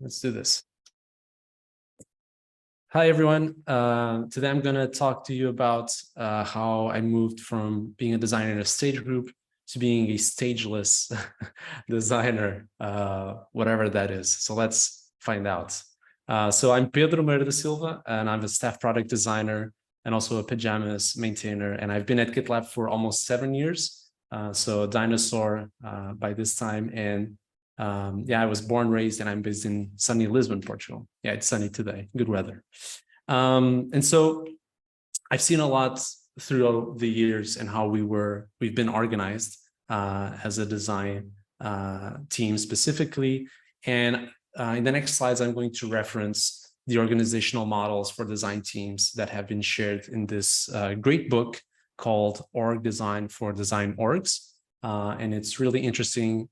Let's do this. Hi, everyone. Today I'm going to talk to you about how I moved from being a designer in a stage group to being a stageless designer, whatever that is. So let's find out. So I'm Pedro Moreira da Silva, and I'm a staff product designer and also a pajamas maintainer. And I've been at GitLab for almost 7 years. So a dinosaur by this time. And yeah, I was born, raised, and I'm based in sunny Lisbon, Portugal. Yeah, it's sunny today, good weather. And so I've seen a lot throughout the years and how we've been organized as a design team specifically. And in the next slides, I'm going to reference the organizational models for design teams that have been shared in this great book called Org Design for Design Orgs. And it's really interesting,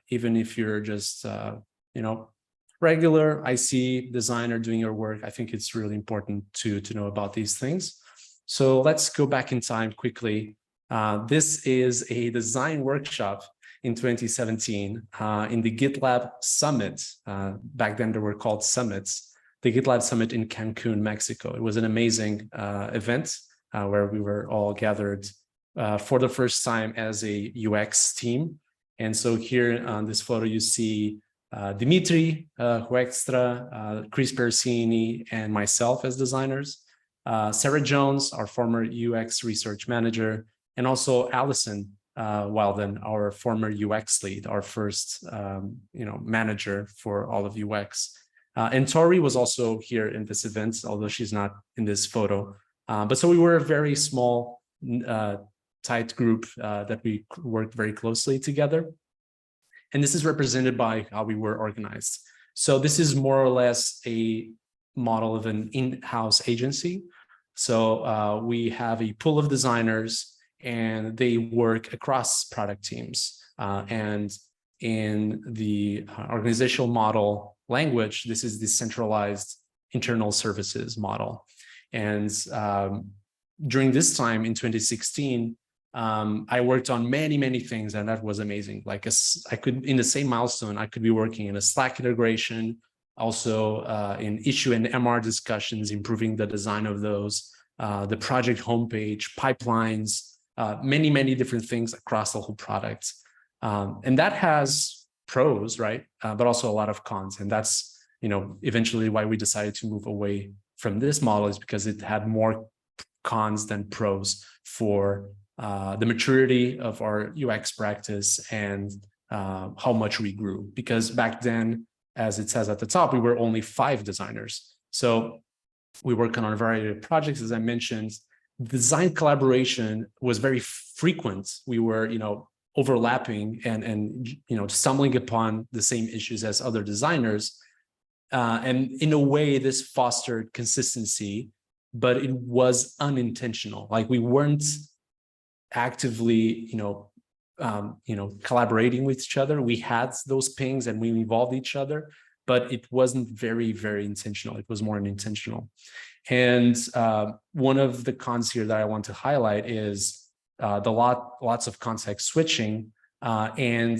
even if you're just, regular IC designer doing your work. I think it's really important to know about these things. So let's go back in time quickly. This is a design workshop in 2017 in the GitLab Summit. Back then, they were called summits. The GitLab Summit in Cancun, Mexico. It was an amazing event where we were all gathered for the first time as a UX team. And so here on this photo, you see Dimitri Huextra, Chris Persini, and myself as designers. Sarah Jones, our former UX research manager, and also Allison Wilden, our former UX lead, our first manager for all of UX. And Tori was also here in this event, although she's not in this photo. But so we were a very small, tight group that we worked very closely together. And this is represented by how we were organized. So this is more or less a model of an in-house agency. So we have a pool of designers and they work across product teams. And in the organizational model language, this is the Centralized Internal Services model. And during this time in 2016, I worked on many things, and that was amazing. Like I could, in the same milestone, I could be working in a Slack integration, also in issue and MR discussions, improving the design of those, the project homepage, pipelines, many different things across the whole product. And that has pros, right? But also a lot of cons. And that's, eventually why we decided to move away from this model, is because it had more cons than pros for the maturity of our UX practice and how much we grew. Because back then, as it says at the top, we were only 5 designers. So we worked on a variety of projects, as I mentioned. Design collaboration was very frequent. We were, overlapping and stumbling upon the same issues as other designers. And in a way, this fostered consistency, but it was unintentional. Like we weren't actively, collaborating with each other. We had those pings and we involved each other, but it wasn't very intentional. It was more unintentional. And one of the cons here that I want to highlight is lots of context switching, and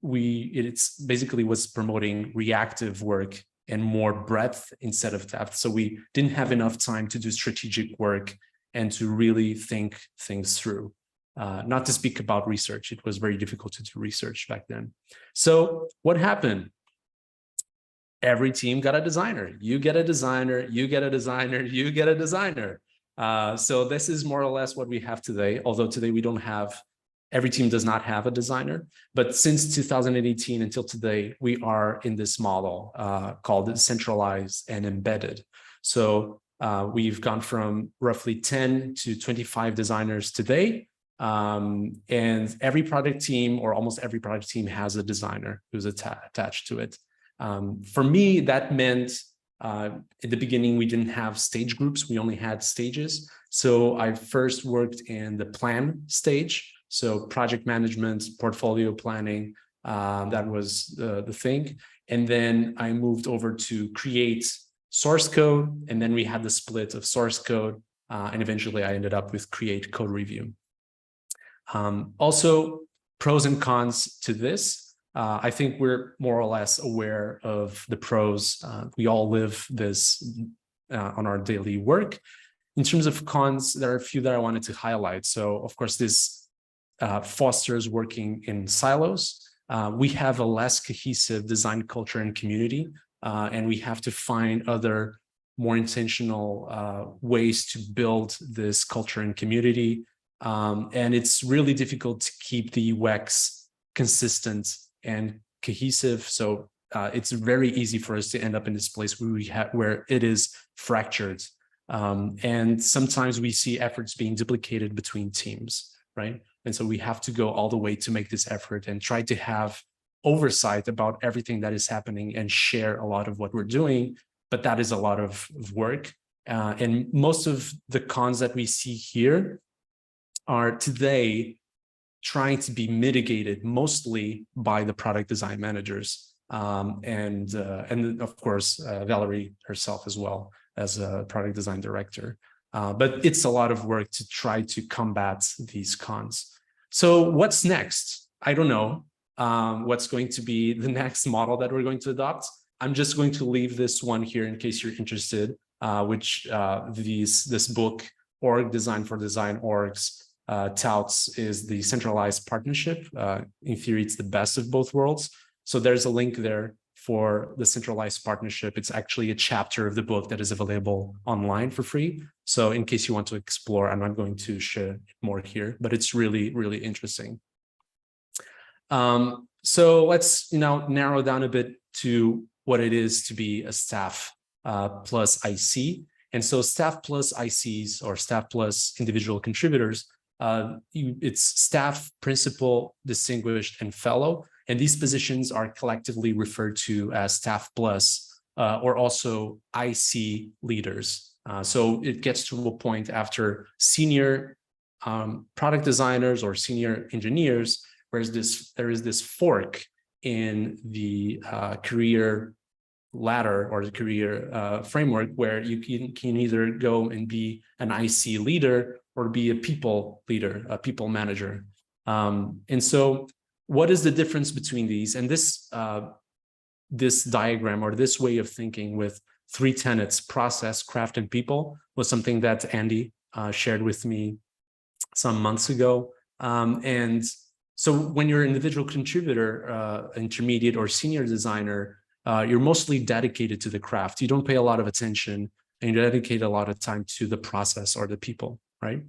it's basically was promoting reactive work and more breadth instead of depth. So we didn't have enough time to do strategic work and to really think things through. Not to speak about research. It was very difficult to do research back then. So what happened? Every team got a designer. You get a designer, you get a designer, you get a designer. So this is more or less what we have today, although today we don't have, every team does not have a designer. But since 2018 until today, we are in this model called centralized and embedded. So we've gone from roughly 10 to 25 designers today. And every product team, or almost every product team, has a designer who's attached to it. For me, that meant at the beginning, we didn't have stage groups. We only had stages. So I first worked in the plan stage. So project management, portfolio planning, that was the thing. And then I moved over to create source code. And then we had the split of source code. And eventually I ended up with create code review. Also, pros and cons to this. I think we're more or less aware of the pros. We all live this on our daily work. In terms of cons, there are a few that I wanted to highlight. So, of course, this fosters working in silos. We have a less cohesive design culture and community, and we have to find other more intentional ways to build this culture and community. And it's really difficult to keep the UX consistent and cohesive. So it's very easy for us to end up in this place where it is fractured. And sometimes we see efforts being duplicated between teams, right? And so we have to go all the way to make this effort and try to have oversight about everything that is happening and share a lot of what we're doing. But that is a lot of work. And most of the cons that we see here are today trying to be mitigated mostly by the product design managers. And of course, Valerie herself as well as a product design director. But it's a lot of work to try to combat these cons. So what's next? I don't know what's going to be the next model that we're going to adopt. I'm just going to leave this one here in case you're interested, which this book, Org Design for Design Orgs, touts is the centralized partnership. In theory, it's the best of both worlds. So there's a link there for the centralized partnership. It's actually a chapter of the book that is available online for free. So in case you want to explore, I'm not going to share more here, but it's really, really interesting. So let's now narrow down a bit to what it is to be a staff plus IC. And so staff plus ICs or staff plus individual contributors, it's staff, principal, distinguished, and fellow. And these positions are collectively referred to as staff plus or also IC leaders. So it gets to a point after senior product designers or senior engineers, whereas there is this fork in the career ladder or the career framework where you can either go and be an IC leader or be a people leader, a people manager. And so what is the difference between these? And this diagram or this way of thinking with three tenets, process, craft, and people, was something that Andy shared with me some months ago. And so when you're an individual contributor, intermediate or senior designer, you're mostly dedicated to the craft. You don't pay a lot of attention and you dedicate a lot of time to the process or the people, right?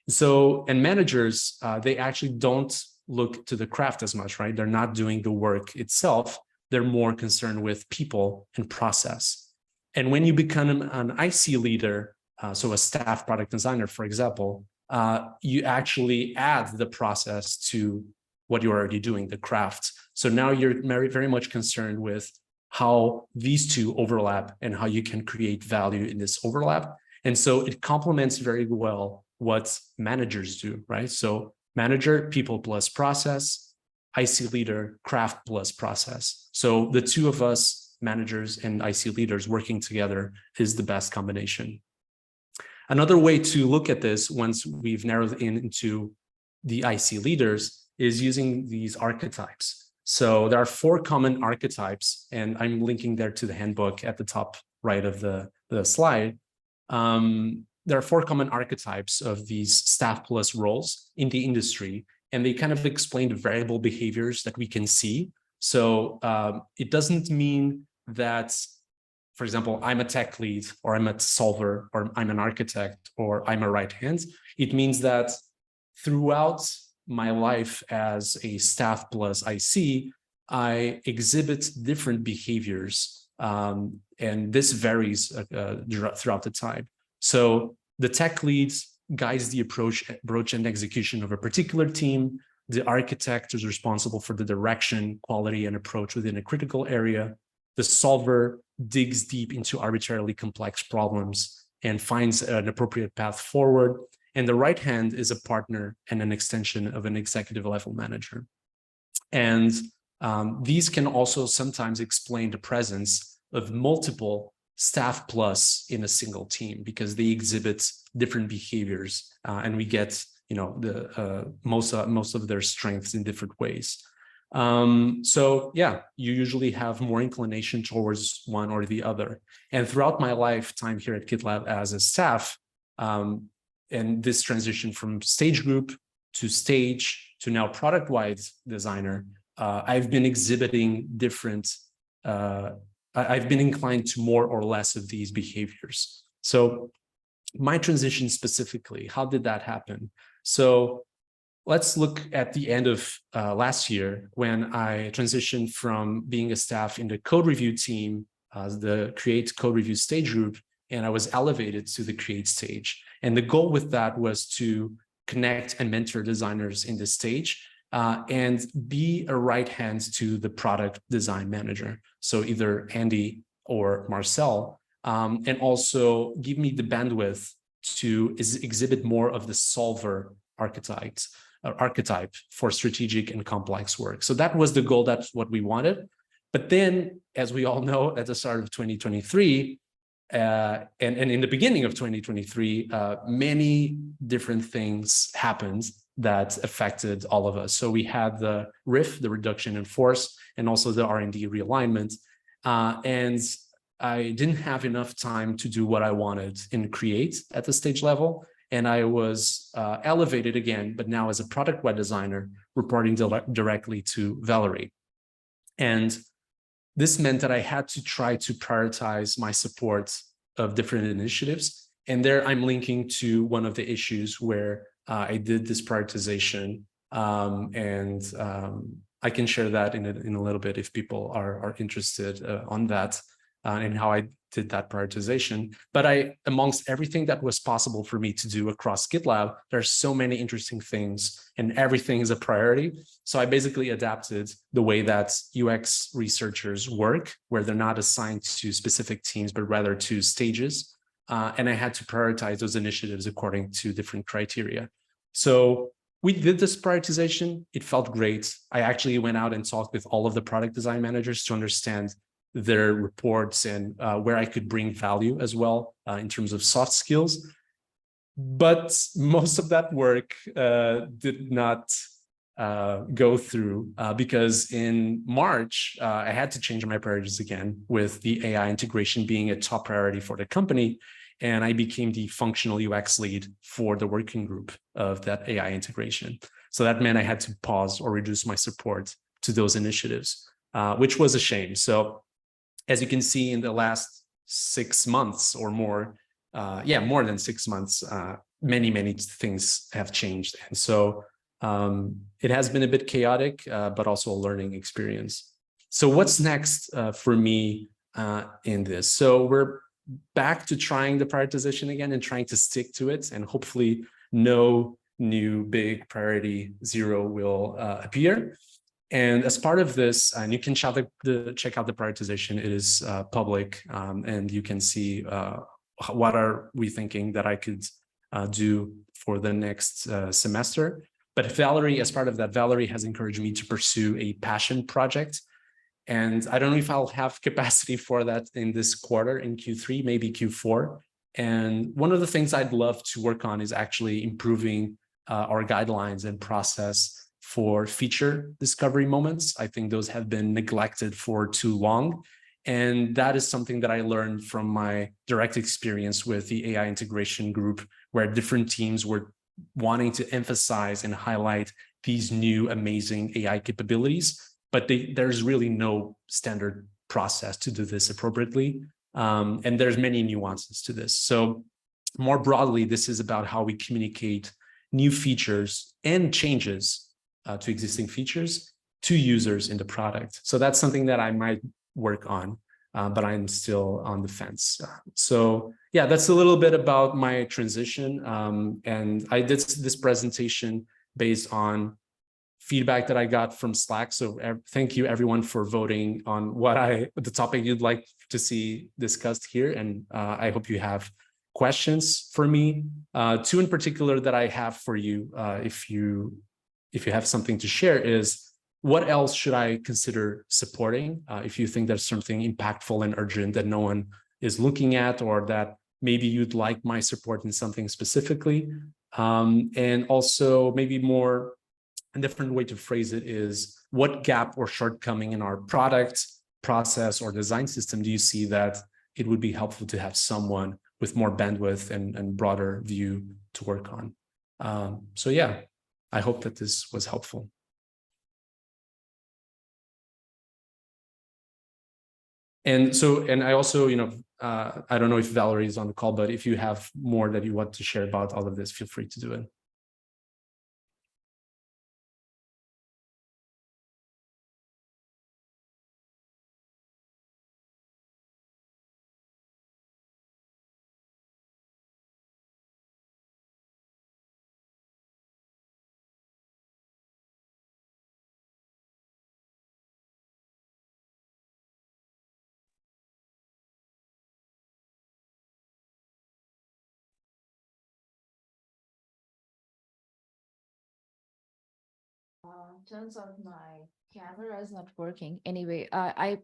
So, and managers, they actually don't look to the craft as much, right? They're not doing the work itself. They're more concerned with people and process. And when you become an IC leader, so a staff product designer, for example, you actually add the process to what you're already doing, the craft. So now you're very much concerned with how these two overlap and how you can create value in this overlap. And so it complements very well what managers do, right? So manager, people plus process, IC leader, craft plus process. So the two of us, managers and IC leaders working together, is the best combination. Another way to look at this, once we've narrowed into the IC leaders, is using these archetypes. So there are 4 common archetypes, and I'm linking there to the handbook at the top right of the slide. There are 4 common archetypes of these staff plus roles in the industry, and they kind of explain the variable behaviors that we can see. So it doesn't mean that, for example, I'm a tech lead, or I'm a solver, or I'm an architect, or I'm a right hand. It means that throughout my life as a staff plus IC, I exhibit different behaviors, and this varies throughout the time. So the tech lead guides the approach and execution of a particular team. The architect is responsible for the direction, quality, and approach within a critical area. The solver digs deep into arbitrarily complex problems and finds an appropriate path forward. And the right hand is a partner and an extension of an executive level manager. And these can also sometimes explain the presence of multiple staff plus in a single team, because they exhibit different behaviors, and we get, you know, the most of their strengths in different ways. So yeah, you usually have more inclination towards one or the other. And throughout my lifetime here at GitLab as a staff, and this transition from stage group to stage to now product-wide designer, I've been exhibiting different, I've been inclined to more or less of these behaviors. So my transition specifically, how did that happen? So let's look at the end of last year when I transitioned from being a staff in the code review team, the create code review stage group, and I was elevated to the create stage. And the goal with that was to connect and mentor designers in this stage and be a right hand to the product design manager. So either Andy or Marcel, and also give me the bandwidth to exhibit more of the solver archetype for strategic and complex work. So that was the goal. That's what we wanted. But then, as we all know, at the start of 2023, and in the beginning of 2023, many different things happened that affected all of us. So we had the RIF, the reduction in force, and also the R&D realignment. And I didn't have enough time to do what I wanted in Create at the stage level. And I was elevated again, but now as a product web designer, reporting directly to Valerie. And this meant that I had to try to prioritize my support of different initiatives. And there I'm linking to one of the issues where I did this prioritization. I can share that in a little bit if people are interested on that and how I did that prioritization. But amongst everything that was possible for me to do across GitLab, there's so many interesting things and everything is a priority. So I basically adapted the way that UX researchers work, where they're not assigned to specific teams, but rather to stages. And I had to prioritize those initiatives according to different criteria. So we did this prioritization. It felt great. I actually went out and talked with all of the product design managers to understand their reports and where I could bring value as well in terms of soft skills. But most of that work did not go through because in March, I had to change my priorities again with the AI integration being a top priority for the company. And I became the functional UX lead for the working group of that AI integration. So that meant I had to pause or reduce my support to those initiatives, which was a shame. So as you can see in the last 6 months or more, more than 6 months, many things have changed. And so it has been a bit chaotic, but also a learning experience. So what's next for me in this? So we're back to trying the prioritization again and trying to stick to it. And hopefully no new big priority 0 will appear. And as part of this, and you can check out the prioritization, it is public, and you can see what are we thinking that I could do for the next semester. But Valerie, as part of that, Valerie has encouraged me to pursue a passion project. And I don't know if I'll have capacity for that in this quarter, in Q3, maybe Q4. And one of the things I'd love to work on is actually improving our guidelines and process for feature discovery moments. I think those have been neglected for too long. And that is something that I learned from my direct experience with the AI integration group, where different teams were wanting to emphasize and highlight these new amazing AI capabilities, but there's really no standard process to do this appropriately. And there's many nuances to this. So more broadly, this is about how we communicate new features and changes to existing features to users in the product. So that's something that I might work on, but I'm still on the fence. So yeah, that's a little bit about my transition. And I did this presentation based on feedback that I got from Slack. So thank you everyone for voting on the topic you'd like to see discussed here. And I hope you have questions for me. 2 in particular that I have for you, if you have something to share, is what else should I consider supporting? If you think there's something impactful and urgent that no one is looking at, or that maybe you'd like my support in something specifically. And also maybe a different way to phrase it is, what gap or shortcoming in our product, process, or design system do you see that it would be helpful to have someone with more bandwidth and broader view to work on? So yeah, I hope that this was helpful. And so, and I also, I don't know if Valerie is on the call, but if you have more that you want to share about all of this, feel free to do it. Turns out my camera is not working. Anyway, I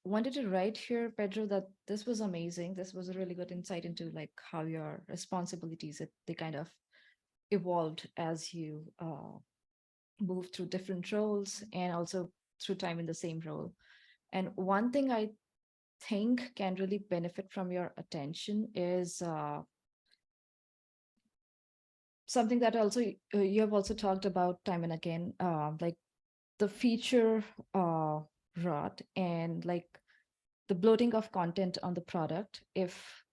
wanted to write here, Pedro, that this was amazing. This was a really good insight into like how your responsibilities they kind of evolved as you moved through different roles and also through time in the same role. And one thing I think can really benefit from your attention is something that also you have also talked about time and again, like the feature rot and like the bloating of content on the product. If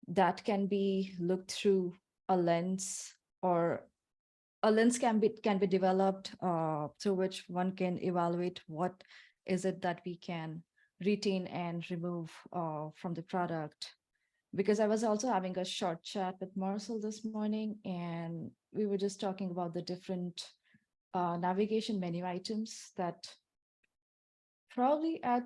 that can be looked through a lens, or a lens can be developed through which one can evaluate what is it that we can retain and remove from the product. Because I was also having a short chat with Marcel this morning, and we were just talking about the different navigation menu items that probably add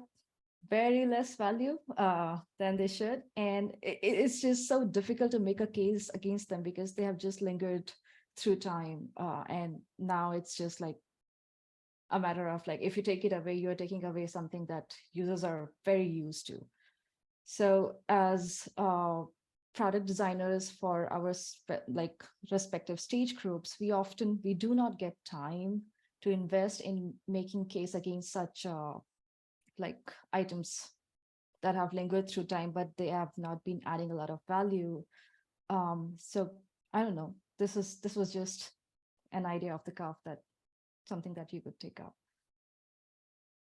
very less value than they should. And it's just so difficult to make a case against them because they have just lingered through time. And now it's just like a matter of like, if you take it away, you're taking away something that users are very used to. So as product designers for our like respective stage groups, we do not get time to invest in making case against such like items that have lingered through time, but they have not been adding a lot of value. So I don't know. This was just an idea off the cuff, that something that you could take up.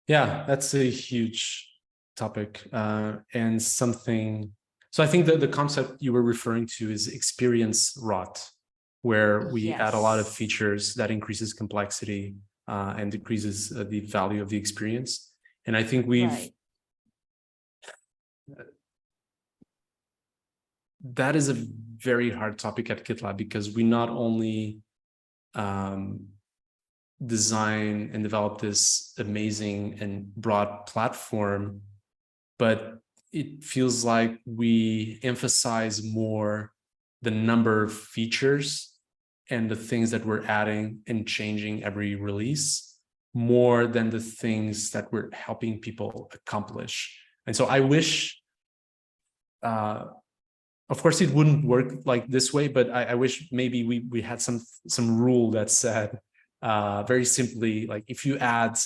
Yeah, that's a huge topic and something. So I think that the concept you were referring to is experience rot, where we add a lot of features that increases complexity and decreases the value of the experience. And I think that is a very hard topic at GitLab, because we not only design and develop this amazing and broad platform, but it feels like we emphasize more the number of features and the things that we're adding and changing every release, more than the things that we're helping people accomplish. And so I wish, of course, it wouldn't work like this way, but I wish maybe we had some rule that said very simply, like if you add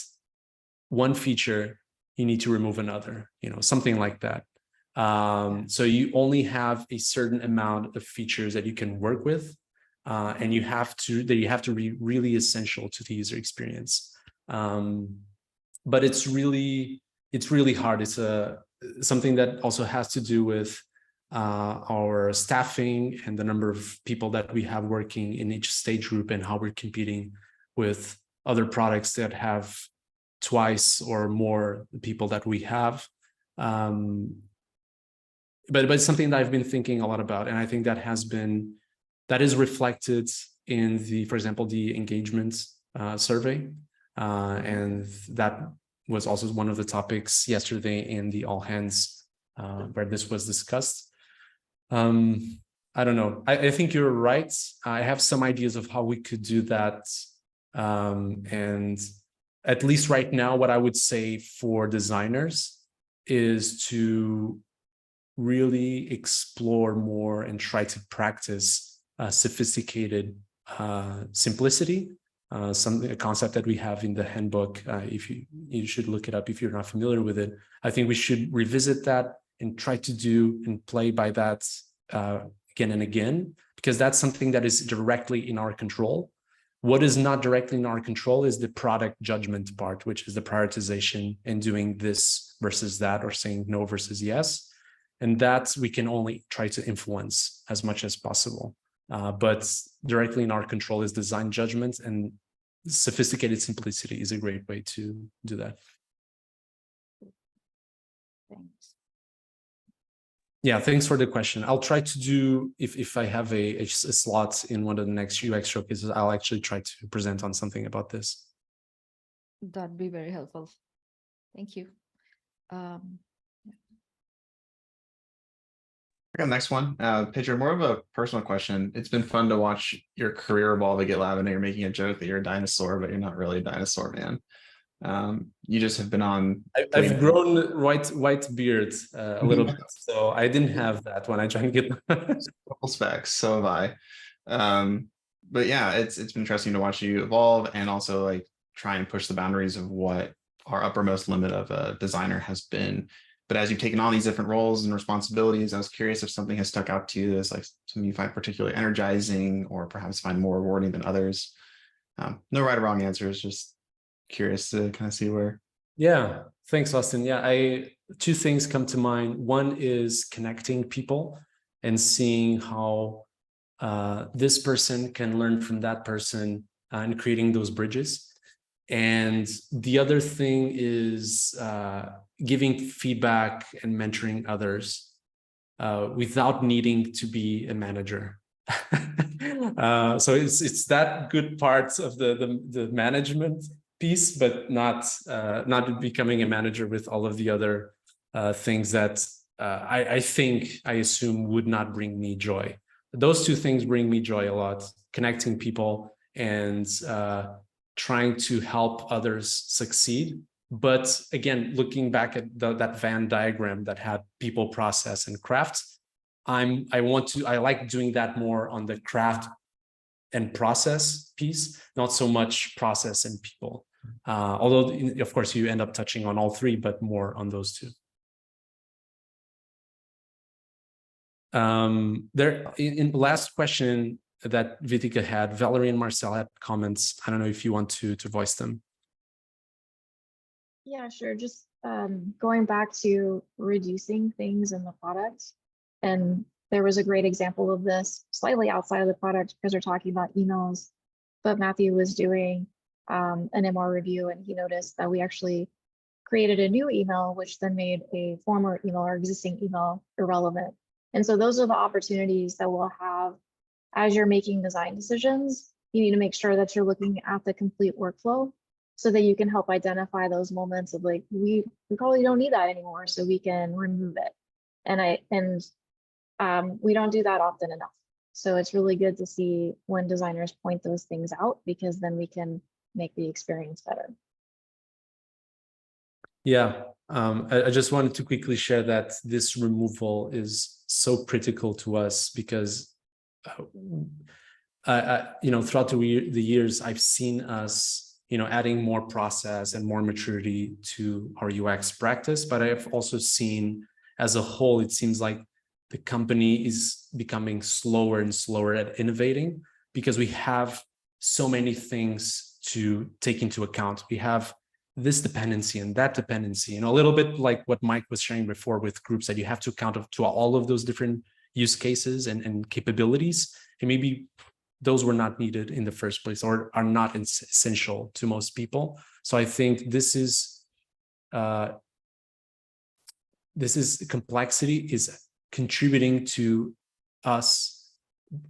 one feature, you need to remove another, something like that. So you only have a certain amount of features that you can work with, and you have to be really essential to the user experience. But it's really hard. It's something that also has to do with our staffing and the number of people that we have working in each stage group, and how we're competing with other products that have twice or more people that we have. But it's something that I've been thinking a lot about, and I think that is reflected in for example, the engagement survey, and that was also one of the topics yesterday in the all hands where this was discussed. I don't know. I think you're right. I have some ideas of how we could do that. And at least right now, what I would say for designers is to really explore more and try to practice sophisticated simplicity, a concept that we have in the handbook. If you should look it up if you're not familiar with it. I think we should revisit that and try to do and play by that again and again, because that's something that is directly in our control. What is not directly in our control is the product judgment part, which is the prioritization and doing this versus that, or saying no versus yes. And that we can only try to influence as much as possible. But directly in our control is design judgment, and sophisticated simplicity is a great way to do that. Thanks. Yeah, thanks for the question. I'll try to do, if I have a slot in one of the next UX showcases, I'll actually try to present on something about this. That'd be very helpful. Thank you. I got the next one. Pedro, more of a personal question. It's been fun to watch your career evolve at GitLab. I know you're making a joke that you're a dinosaur, but you're not really a dinosaur, man. You just have been on. I've grown white beard a little bit, so I didn't have that when I joined GitLab. Couple specs, so have I. But yeah, it's been interesting to watch you evolve and also like try and push the boundaries of what our uppermost limit of a designer has been. But as you've taken on these different roles and responsibilities, I was curious if something has stuck out to you as like something you find particularly energizing or perhaps find more rewarding than others. No right or wrong answers, just curious to kind of see where. Yeah, thanks, Austin. Yeah, two things come to mind. One is connecting people and seeing how this person can learn from that person and creating those bridges. And the other thing is giving feedback and mentoring others without needing to be a manager. So it's that good parts of the management piece, but not becoming a manager with all of the other things that I assume would not bring me joy. Those two things bring me joy a lot: connecting people and trying to help others succeed. But again, looking back at that Venn diagram that had people, process, and craft, I like doing that more on the craft and process piece, not so much process and people. Although, of course, you end up touching on all three, but more on those two. In the last question that Vitika had, Valerie and Marcel had comments. I don't know if you want to voice them. Yeah, sure. Just going back to reducing things in the product. And there was a great example of this slightly outside of the product because we're talking about emails, but Matthew was doing an MR review and he noticed that we actually created a new email, which then made a former email or existing email irrelevant. And so those are the opportunities that we'll have as you're making design decisions. You need to make sure that you're looking at the complete workflow so that you can help identify those moments of like, we probably don't need that anymore, so we can remove it. And we don't do that often enough. So it's really good to see when designers point those things out, because then we can make the experience better. Yeah, I just wanted to quickly share that this removal is so critical to us because, throughout the years, I've seen us, adding more process and more maturity to our UX practice. But I've also seen, as a whole, it seems like the company is becoming slower and slower at innovating because we have so many things to take into account. We have this dependency and that dependency, a little bit like what Mike was sharing before with groups, that you have to account to all of those different use cases and capabilities. And maybe those were not needed in the first place or are not essential to most people. So I think this is complexity is contributing to us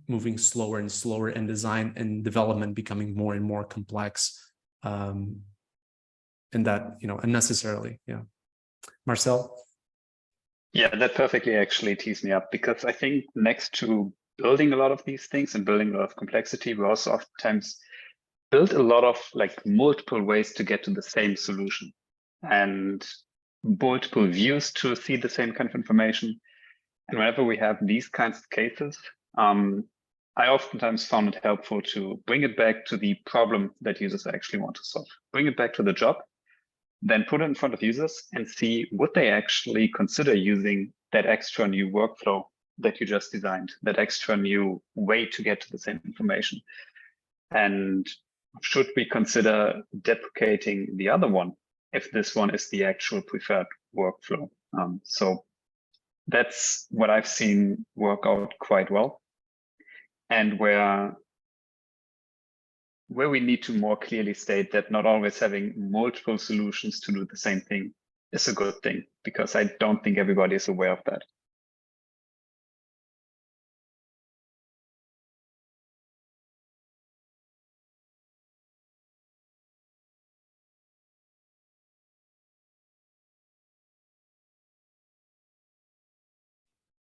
moving slower and slower, and design and development becoming more and more complex. And that, unnecessarily. Yeah. Marcel? Yeah, that perfectly actually tees me up, because I think next to building a lot of these things and building a lot of complexity, we also oftentimes build a lot of multiple ways to get to the same solution and multiple views to see the same kind of information. And whenever we have these kinds of cases, I oftentimes found it helpful to bring it back to the problem that users actually want to solve. Bring it back to the job, then put it in front of users and see would they actually consider using that extra new workflow that you just designed, that extra new way to get to the same information. And should we consider deprecating the other one if this one is the actual preferred workflow? So that's what I've seen work out quite well. And where we need to more clearly state that not always having multiple solutions to do the same thing is a good thing, because I don't think everybody is aware of that.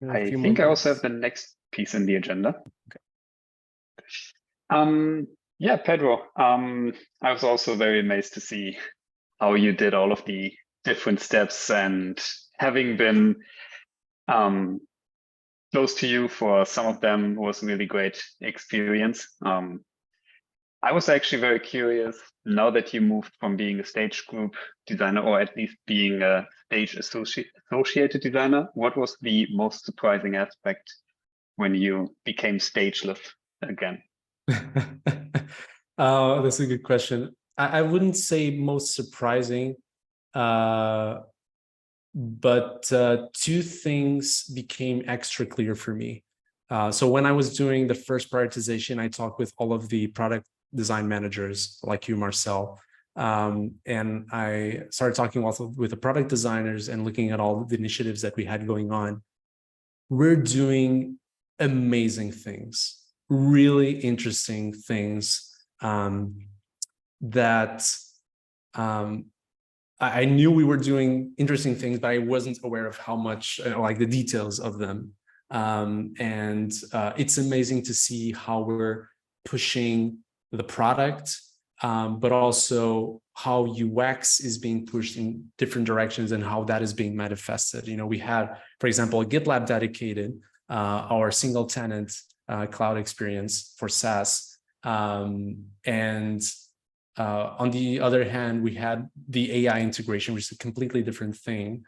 I think I also have the next piece in the agenda. Yeah, Pedro, I was also very amazed to see how you did all of the different steps, and having been close to you for some of them was a really great experience. I was actually very curious, now that you moved from being a stage group designer, or at least being a stage associated designer, what was the most surprising aspect when you became stageless again? That's a good question. I wouldn't say most surprising, but two things became extra clear for me. So when I was doing the first prioritization, I talked with all of the product design managers like you, Marcel, and I started talking also with the product designers and looking at all the initiatives that we had going on. We're doing amazing things, really interesting things that I knew we were doing interesting things, but I wasn't aware of how much, like the details of them. And it's amazing to see how we're pushing the product, but also how UX is being pushed in different directions and how that is being manifested. You know, we had, for example, GitLab dedicated, our single tenant cloud experience for SaaS. And on the other hand, we had the AI integration, which is a completely different thing.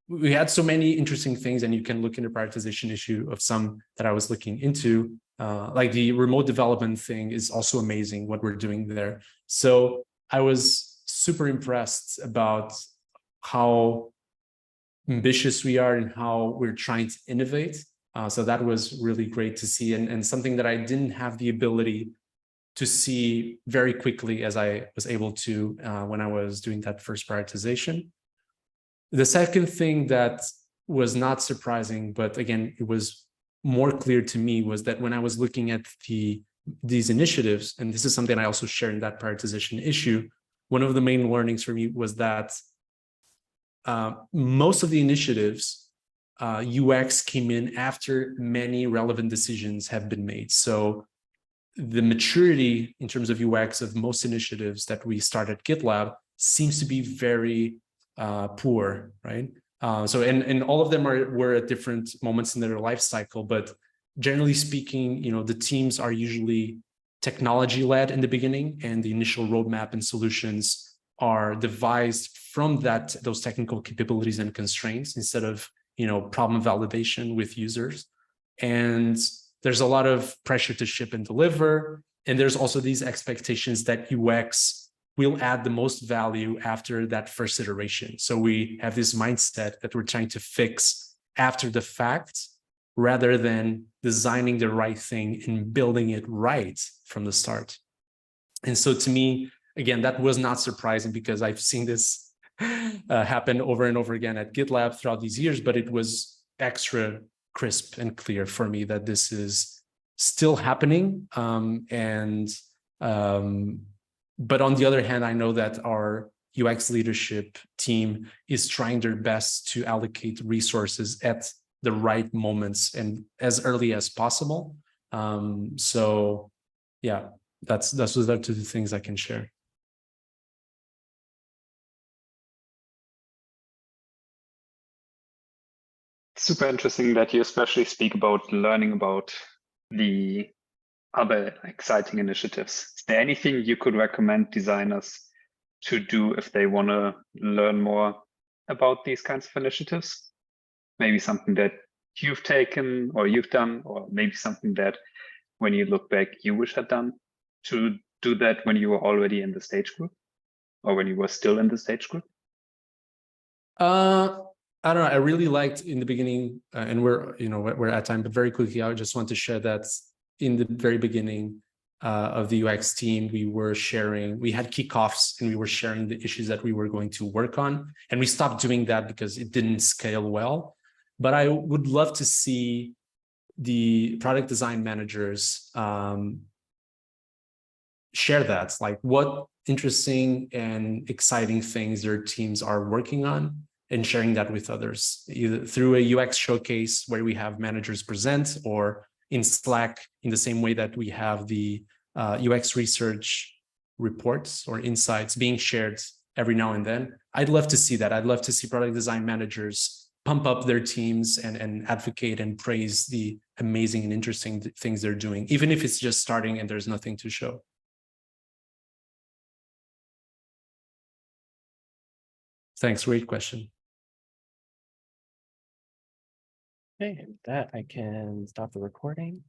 We had so many interesting things, and you can look in the prioritization issue of some that I was looking into. Like the remote development thing is also amazing what we're doing there. So I was super impressed about how ambitious we are and how we're trying to innovate. So that was really great to see, and something that I didn't have the ability to see very quickly as I was able to when I was doing that first prioritization. The second thing that was not surprising, but again, it was more clear to me, was that when I was looking at these initiatives, and this is something I also shared in that prioritization issue, one of the main learnings for me was that most of the initiatives, UX came in after many relevant decisions have been made. So the maturity in terms of UX of most initiatives that we start at GitLab seems to be very poor, right? So and all of them were at different moments in their life cycle, but generally speaking, you know, the teams are usually technology led in the beginning, and the initial roadmap and solutions are devised from those technical capabilities and constraints instead of, you know, problem validation with users. And there's a lot of pressure to ship and deliver. And there's also these expectations that UX will add the most value after that first iteration. So we have this mindset that we're trying to fix after the fact, rather than designing the right thing and building it right from the start. And so to me, again, that was not surprising, because I've seen this happen over and over again at GitLab throughout these years, but it was extra crisp and clear for me that this is still happening. But on the other hand, I know that our UX leadership team is trying their best to allocate resources at the right moments and as early as possible. So yeah, those are two things I can share. Super interesting that you especially speak about learning about the other exciting initiatives. Is there anything you could recommend designers to do if they want to learn more about these kinds of initiatives? Maybe something that you've taken or you've done, or maybe something that when you look back, you wish had done to do that when you were already in the stage group or when you were still in the stage group? I don't know. I really liked in the beginning, and we're at time, but very quickly, I just want to share that in the very beginning of the UX team, we had kickoffs and we were sharing the issues that we were going to work on. And we stopped doing that because it didn't scale well. But I would love to see the product design managers share that, like what interesting and exciting things their teams are working on, and sharing that with others, either through a UX showcase where we have managers present, or in Slack in the same way that we have the UX research reports or insights being shared every now and then. I'd love to see that. I'd love to see product design managers pump up their teams and advocate and praise the amazing and interesting things they're doing, even if it's just starting and there's nothing to show. Thanks, great question. Okay, with that, I can stop the recording.